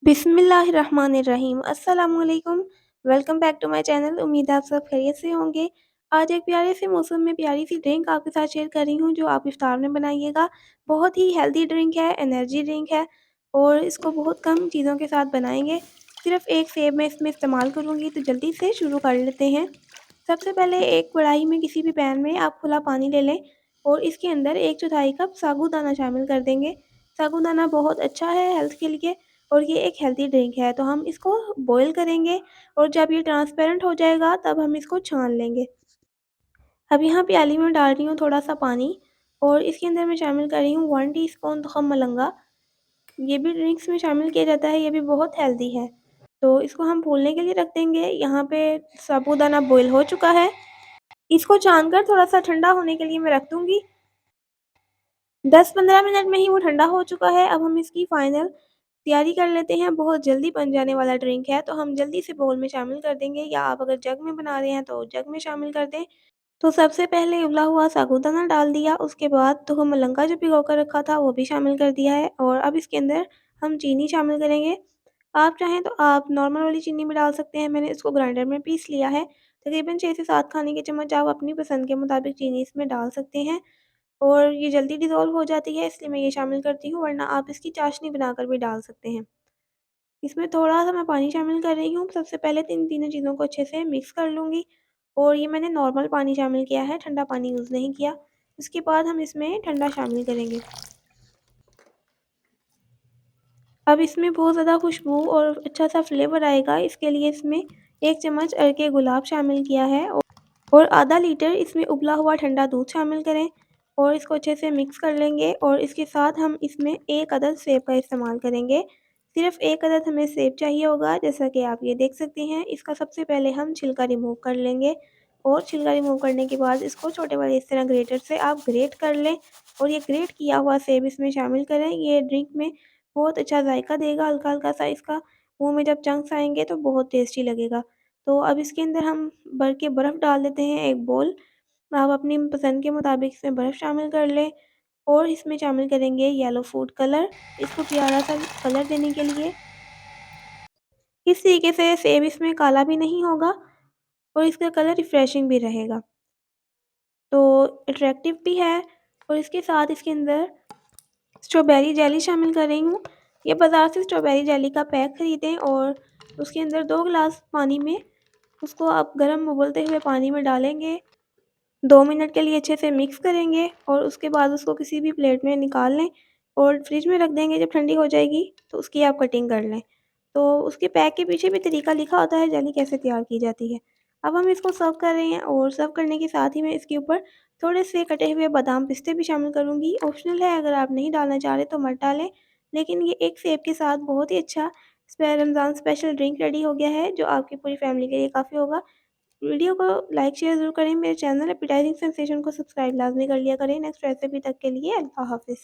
बिस्मिल्लाहिर्रहमानिर्रहीम। अस्सलामुअलैकुम। Welcome back to my channel. उम्मीद है आप सब खैरियत से होंगे। आज एक प्यारे से मौसम में प्यारी सी ड्रिंक आपके साथ शेयर कर रही हूँ जो आप इफ्तार में बनाइएगा। बहुत ही हेल्दी ड्रिंक है, एनर्जी ड्रिंक है और इसको बहुत कम चीज़ों के साथ बनाएंगे। सिर्फ एक सेब मैं इसमें इस्तेमाल करूँगी, तो जल्दी से शुरू कर लेते हैं। सबसे पहले एक कढ़ाई में किसी भी पैन में आप खुला पानी ले लें और इसके अंदर 1/4 कप साबूदाना शामिल कर देंगे। साबूदाना बहुत अच्छा है हेल्थ के लिए और ये एक हेल्दी ड्रिंक है, तो हम इसको बॉईल करेंगे और जब ये ट्रांसपेरेंट हो जाएगा तब हम इसको छान लेंगे। अब यहाँ प्याली में डाल रही हूँ थोड़ा सा पानी और इसके अंदर मैं शामिल कर रही हूँ 1 टीस्पून तुखम मलंगा। ये भी ड्रिंक्स में शामिल किया जाता है, ये भी बहुत हेल्दी है। तो इसको हम फूलने के लिए रख देंगे। यहाँ पे साबूदाना बॉईल हो चुका है। इसको छान कर थोड़ा सा ठंडा होने के लिए मैं रख दूँगी। 10-15 मिनट में ही वो ठंडा हो चुका है। अब हम इसकी फाइनल तैयारी कर लेते हैं। बहुत जल्दी बन जाने वाला ड्रिंक है, तो हम जल्दी से बाउल में शामिल कर देंगे या आप अगर जग में बना रहे हैं तो जग में शामिल कर दें। तो सबसे पहले उबला हुआ साबूदाना डाल दिया, उसके बाद तो हम मलंगा जो भिगो कर रखा था वो भी शामिल कर दिया है और अब इसके अंदर हम चीनी शामिल करेंगे। आप चाहें तो आप नॉर्मल वाली चीनी भी डाल सकते हैं, मैंने इसको ग्राइंडर में पीस लिया है। तकरीबन 6 से 7 खाने के चम्मच आप अपनी पसंद के मुताबिक चीनी इसमें डाल सकते हैं और ये जल्दी डिज़ोल्व हो जाती है, इसलिए मैं ये शामिल करती हूँ, वरना आप इसकी चाशनी बनाकर भी डाल सकते हैं। इसमें थोड़ा-सा मैं पानी शामिल कर रही हूँ। सबसे पहले इन तीनों चीज़ों को अच्छे से मिक्स कर लूँगी और ये मैंने नॉर्मल पानी शामिल किया है, ठंडा पानी यूज़ नहीं किया। इसके बाद हम इसमें ठंडा शामिल करेंगे। अब इसमें बहुत ज़्यादा खुशबू और अच्छा-सा फ्लेवर आएगा, इसके लिए इसमें 1 चम्मच अर्के गुलाब शामिल किया है और आधा लीटर इसमें उबला हुआ ठंडा दूध शामिल करें और इसको अच्छे से मिक्स कर लेंगे और इसके साथ हम इसमें 1 अदद सेब का इस्तेमाल करेंगे। सिर्फ़ 1 अदद हमें सेब चाहिए होगा, जैसा कि आप ये देख सकते हैं। इसका सबसे पहले हम छिलका रिमूव कर लेंगे और छिलका रिमूव करने के बाद इसको छोटे वाले इस तरह ग्रेटर से आप ग्रेट कर लें और ये ग्रेट किया हुआ सेब इसमें शामिल करें। ये ड्रिंक में बहुत अच्छा जायका देगा, हल्का-हल्का सा इसका मुँह में जब चंक्स आएँगे तो बहुत टेस्टी लगेगा। तो अब इसके अंदर हम भर के बर्फ़ डाल देते हैं, एक बोल। आप अपनी पसंद के मुताबिक इसमें बर्फ़ शामिल कर लें और इसमें शामिल करेंगे येलो फूड कलर, इसको प्यारा-सा कलर देने के लिए। इस तरीके से सेब इसमें काला भी नहीं होगा और इसका कलर रिफ्रेशिंग भी रहेगा, तो अट्रैक्टिव भी है। और इसके साथ इसके अंदर स्ट्रॉबेरी जेली शामिल कर रही हूँ। ये बाज़ार से स्ट्रॉबेरी जेली का पैक ख़रीदें और उसके अंदर 2 गिलास पानी में उसको आप गर्म उबलते हुए पानी में डालेंगे। 2 मिनट के लिए अच्छे से मिक्स करेंगे और उसके बाद उसको किसी भी प्लेट में निकाल लें और फ्रिज में रख देंगे। जब ठंडी हो जाएगी तो उसकी आप कटिंग कर लें। तो उसके पैक के पीछे भी तरीका लिखा होता है जेली कैसे तैयार की जाती है। अब हम इसको सर्व कर रहे हैं और सर्व करने के साथ ही मैं इसके ऊपर थोड़े से कटे हुए बादाम पिस्ते भी शामिल करूँगी। ऑप्शनल है, अगर आप नहीं डालना चाह रहे तो मत डालें। लेकिन ये एक सेब के साथ बहुत ही अच्छा रमज़ान स्पेशल ड्रिंक रेडी हो गया है, जो आपकी पूरी फैमिली के लिए काफ़ी होगा। वीडियो को लाइक शेयर ज़रूर करें। मेरे चैनल एपिटाइजिंग सेंसेशन को सब्सक्राइब लाज़मी कर लिया करें। नेक्स्ट रेसिपी तक के लिए अल्लाह हाफ़िज़।